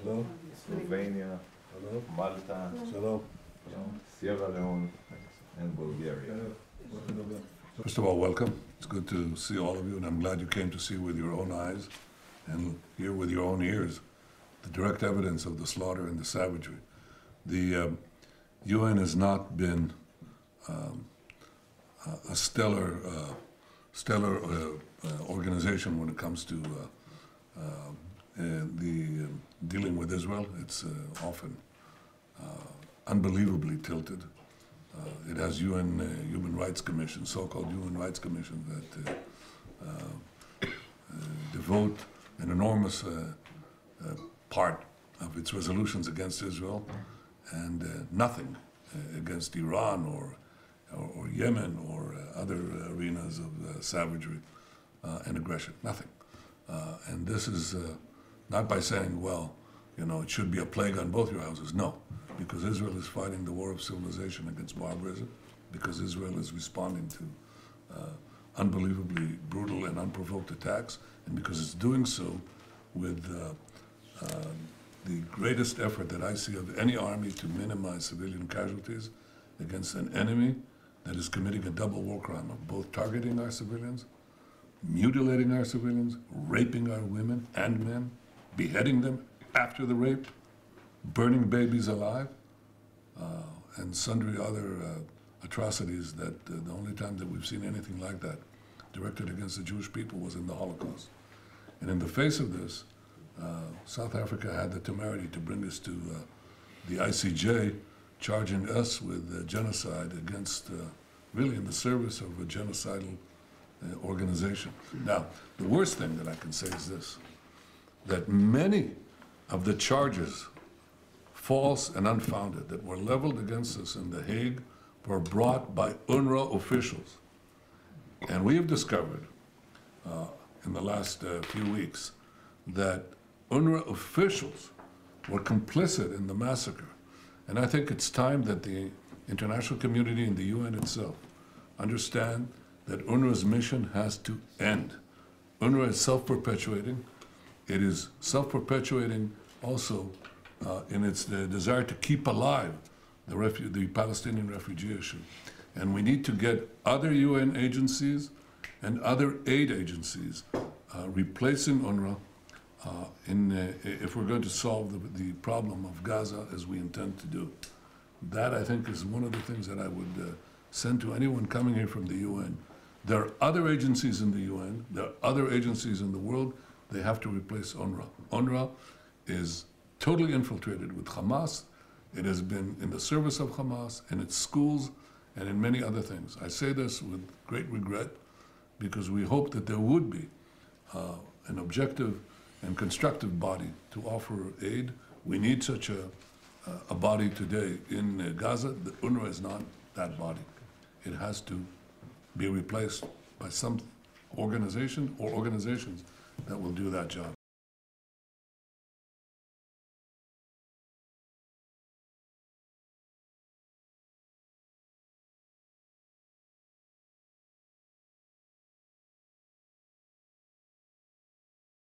Hello. Slovenia, Hello. Malta, Hello. Sierra Leone, and Bulgaria. First of all, welcome. It's good to see all of you, and I'm glad you came to see with your own eyes and hear with your own ears the direct evidence of the slaughter and the savagery. The UN has not been a stellar organization when it comes to dealing with Israel. It's often unbelievably tilted. It has UN Human Rights Commission, so-called Human Rights Commission, that devote an enormous part of its resolutions against Israel and nothing against Iran or Yemen or other arenas of savagery and aggression. Nothing. And this is not by saying, well, you know, it should be a plague on both your houses. No, because Israel is fighting the war of civilization against barbarism, because Israel is responding to unbelievably brutal and unprovoked attacks, and because it's doing so with the greatest effort that I see of any army to minimize civilian casualties against an enemy that is committing a double war crime of both targeting our civilians, mutilating our civilians, raping our women and men, beheading them after the rape, burning babies alive, and sundry other atrocities that the only time that we've seen anything like that directed against the Jewish people was in the Holocaust. And in the face of this, South Africa had the temerity to bring us to the ICJ, charging us with genocide against, really in the service of a genocidal organization. Now, the worst thing that I can say is this, that many of the charges, false and unfounded, that were leveled against us in The Hague were brought by UNRWA officials. And we have discovered in the last few weeks that UNRWA officials were complicit in the massacre. And I think it's time that the international community and the UN itself understand that UNRWA's mission has to end. UNRWA is self-perpetuating. It is self-perpetuating also in its desire to keep alive the Palestinian refugee issue. And we need to get other UN agencies and other aid agencies replacing UNRWA if we're going to solve the problem of Gaza as we intend to do. That, I think, is one of the things that I would send to anyone coming here from the UN. There are other agencies in the UN, there are other agencies in the world, they have to replace UNRWA. UNRWA is totally infiltrated with Hamas. It has been in the service of Hamas, in its schools, and in many other things. I say this with great regret because we hope that there would be an objective and constructive body to offer aid. We need such a body today in Gaza. The UNRWA is not that body. It has to be replaced by some organization or organizations that will do that job.